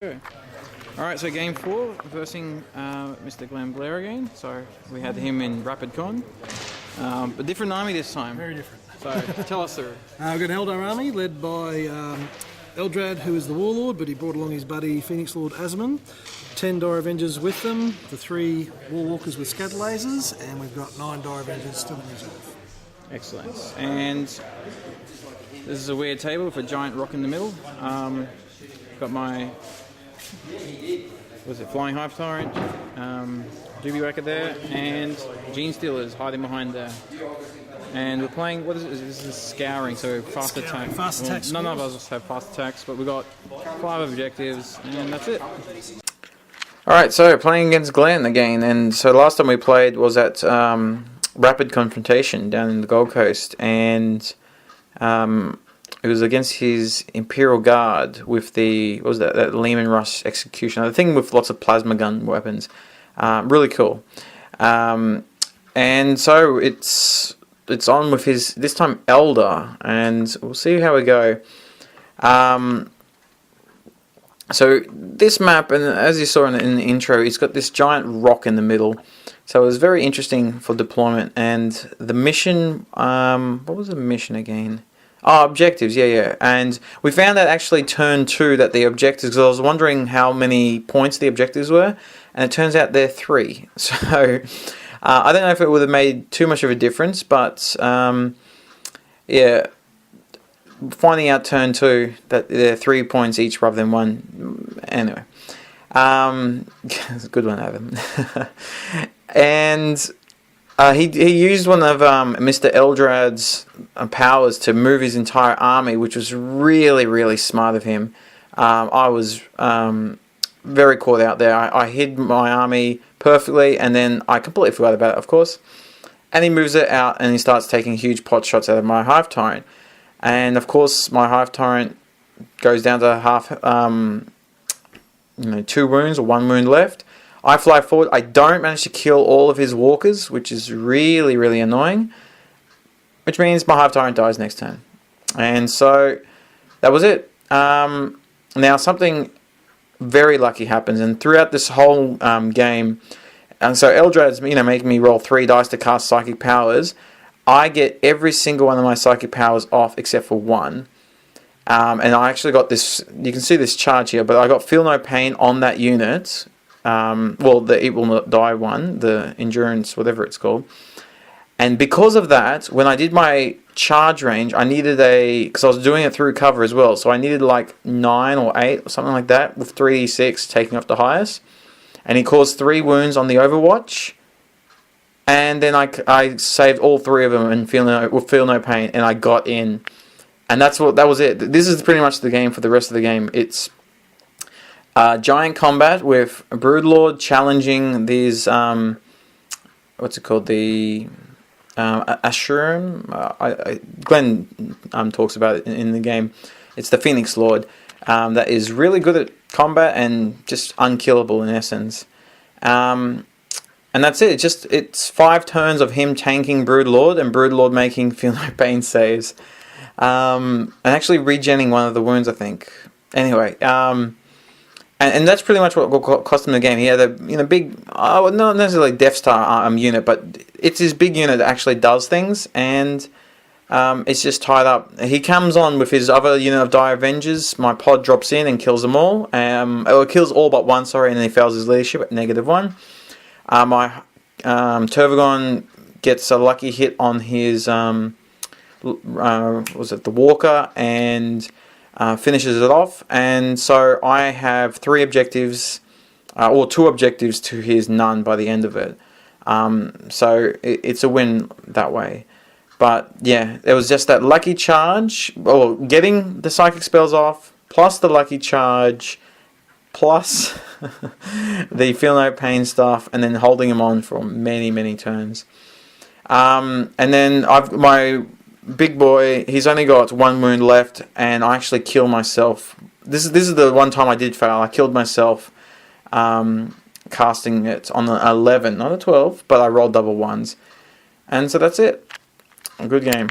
Alright, so game 4, versing Mr. Glenn Blair again. So we had him in Rapid Con. A different army this time. Very different. So tell us, sir. We've got an Eldar army led by Eldrad, who is the Warlord, but he brought along his buddy Phoenix Lord Asman. 10 Dire Avengers with them, the 3 Warwalkers with scatter lasers, and we've got 9 Dire Avengers still in reserve. Excellent. And this is a weird table with a giant rock in the middle. Got my Flying Hive Tyrant, Doobie Whacker there, and Gene Stealers hiding behind there. And we're playing, what is it? This is Scouring, so fast attack. Fast attacks. None of us have fast attacks, but we've got 5 objectives, and that's it. Alright, so playing against Glenn again, and so last time we played was at Rapid Confrontation down in the Gold Coast, and it was against his Imperial Guard with the, what was that Lehman Rush Executioner, the thing with lots of plasma gun weapons. Really cool. And so it's on with his, this time Eldar, and we'll see how we go. So this map, and as you saw in the intro, it's got this giant rock in the middle. So it was very interesting for deployment. And the mission, what was the mission again? Oh, objectives, yeah. And we found out actually turn 2 that the objectives, because I was wondering how many points the objectives were, and it turns out they're 3. So I don't know if it would have made too much of a difference, but yeah, finding out turn 2 that they're 3 points each rather than 1. Anyway, it's a good one, Adam. And he used one of Mr. Eldrad's powers to move his entire army, which was really smart of him. I was very caught out there. I hid my army perfectly, and then I completely forgot about it, of course. And he moves it out, and he starts taking huge pot shots out of my Hive Tyrant. And of course, my Hive Tyrant goes down to half, 2 wounds or 1 wound left. I fly forward. I don't manage to kill all of his walkers, which is really annoying. Which means my Hive Tyrant dies next turn. And so that was it. Now something very lucky happens, and throughout this whole game, and so Eldrad's making me roll 3 dice to cast psychic powers. I get every single one of my psychic powers off except for 1. And I actually got this. You can see this charge here, but I got Feel No Pain on that unit. Well, the It Will Not Die one, the Endurance, whatever it's called. And because of that, when I did my charge range, I needed because I was doing it through cover as well, so I needed like 9 or 8 or something like that, with 3d6 taking off the highest. And he caused 3 wounds on the Overwatch. And then I saved all 3 of them and Feel No Pain, and I got in. And that was it. This is pretty much the game for the rest of the game. It's giant combat with a Broodlord challenging these, what's it called, the Ashurim. Glenn talks about it in the game. It's the Phoenix Lord that is really good at combat and just unkillable in essence. And that's it. It's 5 turns of him tanking Broodlord and Broodlord making Feel No Pain saves. And actually regenning one of the wounds, I think. Anyway, and that's pretty much what cost him the game. He had a big, not necessarily Death Star unit, but it's his big unit that actually does things, and it's just tied up. He comes on with his other unit of Dire Avengers. My pod drops in and kills them all. It kills all but 1, sorry, and then he fails his leadership at -1. My Tervagon gets a lucky hit on his, was it the Walker, and finishes it off. And so I have 3 objectives, or 2 objectives to his none by the end of it. So it's a win that way. But yeah, it was just that lucky charge, or getting the psychic spells off, plus the lucky charge, plus the Feel No Pain stuff, and then holding him on for many turns. And then my big boy, he's only got 1 wound left, and I actually kill myself. This is the one time I did fail. I killed myself casting it on the 11, not a 12, but I rolled double 1s. And so that's it. A good game.